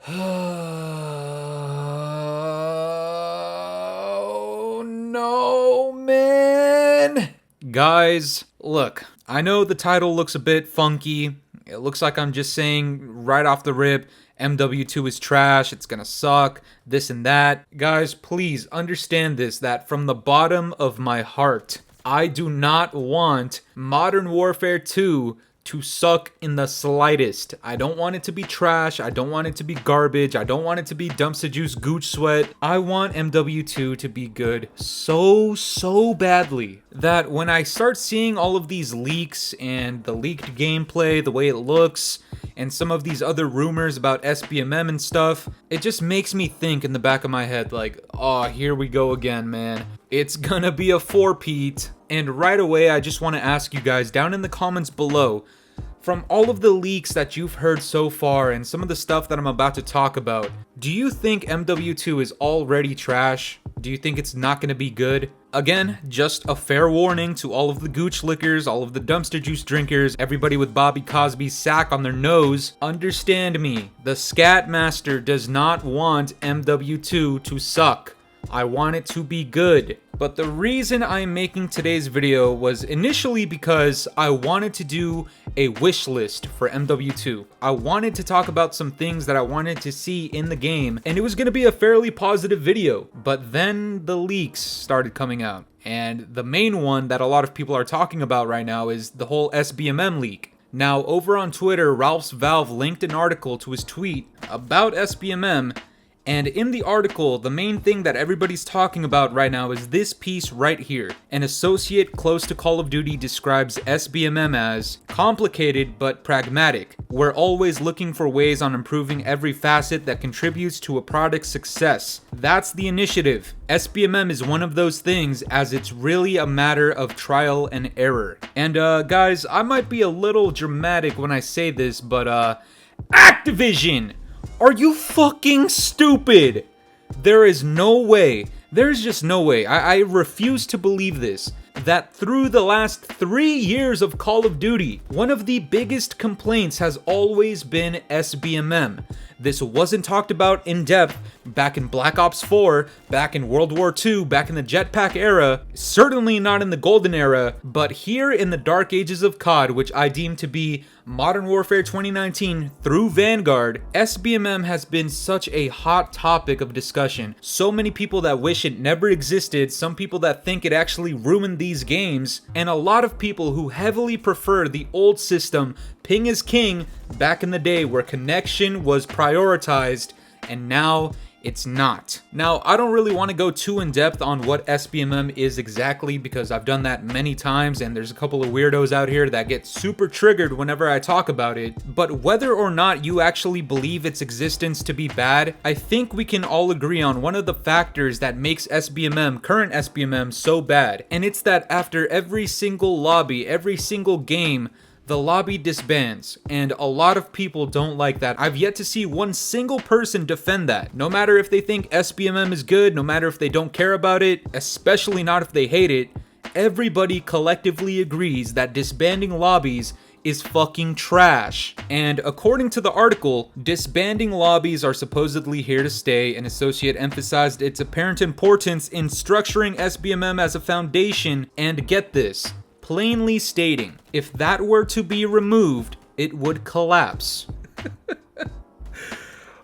Oh no, man! Guys, look, I know the title looks a bit funky. It looks like I'm just saying right off the rip, MW2 is trash, it's gonna suck, this and that. Guys, please understand this, that from the bottom of my heart, I do not want Modern Warfare 2 to suck in the slightest. I don't want it to be trash. I don't want it to be garbage. I don't want it to be dumpster juice gooch sweat. I want MW2 to be good so badly that when I start seeing all of these leaks and the leaked gameplay, the way it looks, and some of these other rumors about SBMM and stuff, it just makes me think in the back of my head like, oh, here we go again, man. It's gonna be a four-peat. And right away, I just want to ask you guys down in the comments below, from all of the leaks that you've heard so far and some of the stuff that I'm about to talk about, do you think MW2 is already trash? Do you think it's not going to be good? Again, just a fair warning to all of the gooch lickers, all of the dumpster juice drinkers, everybody with Bobby Cosby's sack on their nose. Understand me, the Scat Master does not want MW2 to suck. I want it to be good. But the reason I'm making today's video was initially because I wanted to do a wish list for MW2. I wanted to talk about some things that I wanted to see in the game, and it was going to be a fairly positive video. But then the leaks started coming out, and the main one that a lot of people are talking about right now is the whole SBMM leak. Now, over on Twitter, Ralph's Valve linked an article to his tweet about SBMM, and in the article, the main thing that everybody's talking about right now is this piece right here. An associate close to Call of Duty describes SBMM as complicated but pragmatic. We're always looking for ways on improving every facet that contributes to a product's success. That's the initiative. SBMM is one of those things, as it's really a matter of trial and error. And guys, I might be a little dramatic when I say this, but Activision! Are you fucking stupid? There is no way, there's just no way, I refuse to believe this, that through the last 3 years of Call of Duty, one of the biggest complaints has always been SBMM. This wasn't talked about in depth back in Black Ops 4, back in World War II, back in the jetpack era, certainly not in the golden era, but here in the dark ages of COD, which I deem to be Modern Warfare 2019 through Vanguard, SBMM has been such a hot topic of discussion. So many people that wish it never existed, some people that think it actually ruined these games, and a lot of people who heavily prefer the old system, ping is king, back in the day where connection was prioritized, and now it's not. Now, I don't really want to go too in depth on what SBMM is exactly because I've done that many times and there's a couple of weirdos out here that get super triggered whenever I talk about it. But whether or not you actually believe its existence to be bad, I think we can all agree on one of the factors that makes SBMM, current SBMM, so bad. And it's that after every single lobby, every single game, the lobby disbands, and a lot of people don't like that. I've yet to see one single person defend that. No matter if they think SBMM is good, no matter if they don't care about it, especially not if they hate it, everybody collectively agrees that disbanding lobbies is fucking trash. And according to the article, disbanding lobbies are supposedly here to stay. An associate emphasized its apparent importance in structuring SBMM as a foundation, and get this, plainly stating, if that were to be removed, it would collapse.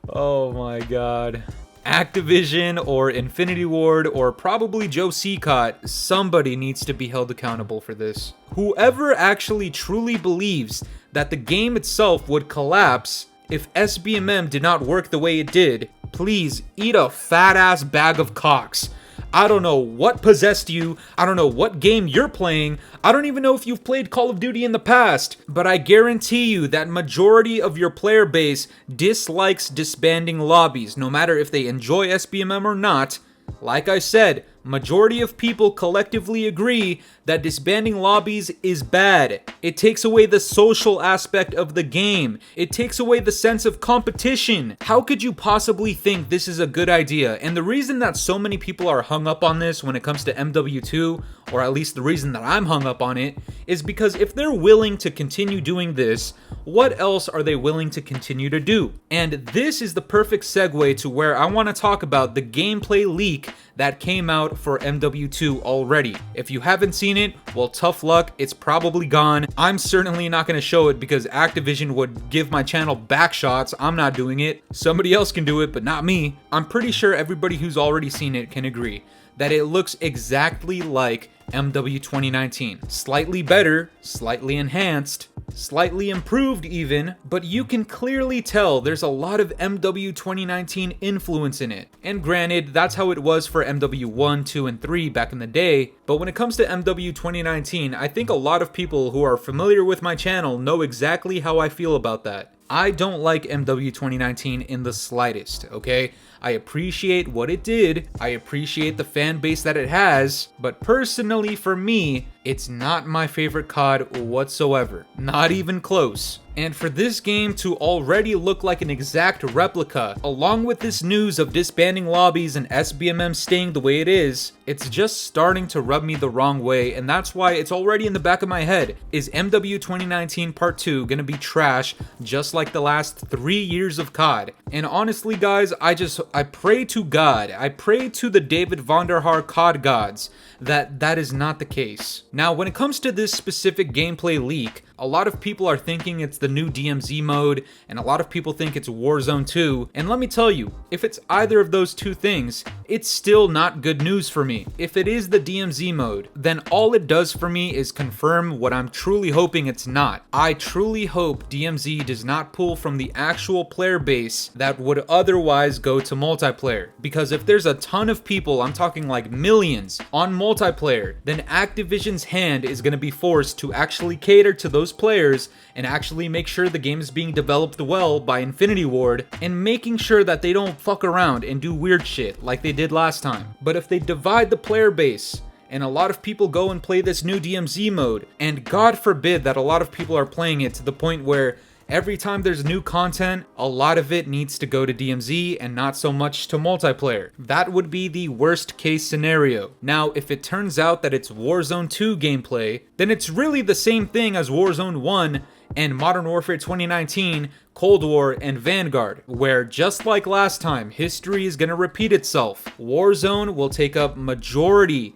Oh my god. Activision or Infinity Ward or probably Joe Secott, somebody needs to be held accountable for this. Whoever actually truly believes that the game itself would collapse if SBMM did not work the way it did, please eat a fat ass bag of cocks. I don't know what possessed you, I don't know what game you're playing, I don't even know if you've played Call of Duty in the past, but I guarantee you that majority of your player base dislikes disbanding lobbies, no matter if they enjoy SBMM or not. Like I said, Majority of people collectively agree that disbanding lobbies is bad. It takes away the social aspect of the game. It takes away the sense of competition. How could you possibly think this is a good idea? And the reason that so many people are hung up on this when it comes to MW2, or at least the reason that I'm hung up on it, is because if they're willing to continue doing this, what else are they willing to continue to do? And this is the perfect segue to where I want to talk about the gameplay leak that came out for MW2 already. If you haven't seen it, well, tough luck, it's probably gone. I'm certainly not going to show it because Activision would give my channel back shots. I'm not doing it. Somebody else can do it, but not me. I'm pretty sure everybody who's already seen it can agree that it looks exactly like MW 2019. Slightly better, slightly enhanced, slightly improved even, but you can clearly tell there's a lot of MW 2019 influence in it. And granted, that's how it was for MW 1, 2, and 3 back in the day, but when it comes to MW 2019, I think a lot of people who are familiar with my channel know exactly how I feel about that. I don't like MW 2019 in the slightest, okay? I appreciate what it did, I appreciate the fan base that it has, but personally for me, it's not my favorite COD whatsoever. Not even close. And for this game to already look like an exact replica, along with this news of disbanding lobbies and SBMM staying the way it is, it's just starting to rub me the wrong way, and that's why it's already in the back of my head. Is MW 2019 Part 2 gonna be trash just like the last 3 years of COD? And honestly guys, I pray to God, I pray to the David Vonderhaar COD gods that that is not the case. Now, when it comes to this specific gameplay leak, a lot of people are thinking it's the new DMZ mode, and a lot of people think it's Warzone 2, and let me tell you, if it's either of those two things, it's still not good news for me. If it is the DMZ mode, then all it does for me is confirm what I'm truly hoping it's not. I truly hope DMZ does not pull from the actual player base that would otherwise go to multiplayer, because if there's a ton of people, I'm talking like millions, on multiplayer, then Activision's hand is going to be forced to actually cater to those players and actually make sure the game is being developed well by Infinity Ward and making sure that they don't fuck around and do weird shit like they did last time. But if they divide the player base and a lot of people go and play this new DMZ mode, and God forbid that a lot of people are playing it to the point where every time there's new content, a lot of it needs to go to DMZ and not so much to multiplayer. That would be the worst case scenario. Now, if it turns out that it's Warzone 2 gameplay, then it's really the same thing as Warzone 1 and Modern Warfare 2019, Cold War, and Vanguard, where just like last time, history is gonna repeat itself. Warzone will take up majority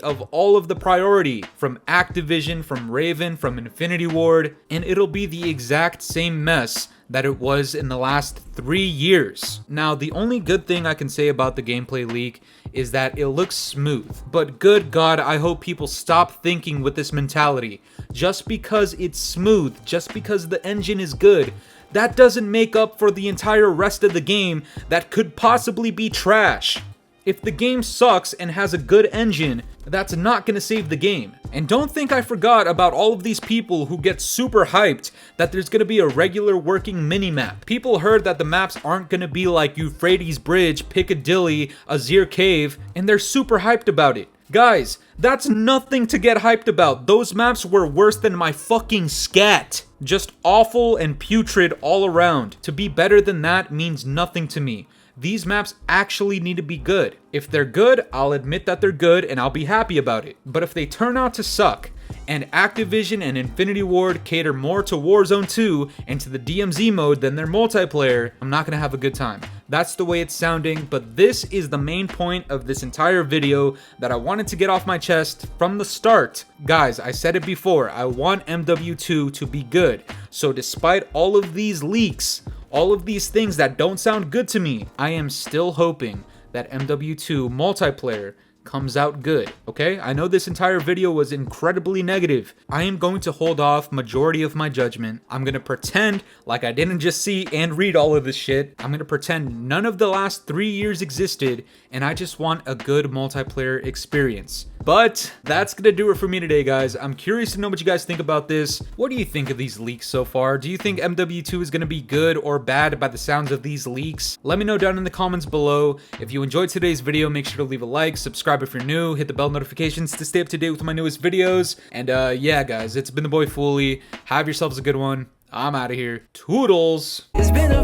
of all of the priority from Activision, from Raven, from Infinity Ward, and it'll be the exact same mess that it was in the last 3 years. Now, the only good thing I can say about the gameplay leak is that it looks smooth, but good God, I hope people stop thinking with this mentality. Just because it's smooth, just because the engine is good, that doesn't make up for the entire rest of the game that could possibly be trash. If the game sucks and has a good engine, that's not gonna save the game. And don't think I forgot about all of these people who get super hyped that there's gonna be a regular working minimap. People heard that the maps aren't gonna be like Euphrates Bridge, Piccadilly, Azir Cave, and they're super hyped about it. Guys, that's nothing to get hyped about. Those maps were worse than my fucking scat. Just awful and putrid all around. To be better than that means nothing to me. These maps actually need to be good. If they're good, I'll admit that they're good and I'll be happy about it. But if they turn out to suck, and Activision and Infinity Ward cater more to Warzone 2 and to the DMZ mode than their multiplayer, I'm not gonna have a good time. That's the way it's sounding, but this is the main point of this entire video that I wanted to get off my chest from the start. Guys, I said it before, I want MW2 to be good. So despite all of these leaks, all of these things that don't sound good to me, I am still hoping that MW2 multiplayer comes out good, okay? I know this entire video was incredibly negative. I am going to hold off majority of my judgment. I'm gonna pretend like I didn't just see and read all of this shit. I'm gonna pretend none of the last 3 years existed, and I just want a good multiplayer experience. But that's gonna do it for me today, guys. I'm curious to know what you guys think about this. What do you think of these leaks so far? Do you think MW2 is gonna be good or bad by the sounds of these leaks? Let me know down in the comments below. If you enjoyed today's video, make sure to leave a like, subscribe if you're new, hit the bell notifications to stay up to date with my newest videos. And yeah, guys, it's been the boy Fooly. Have yourselves a good one. I'm out of here. Toodles. It's been a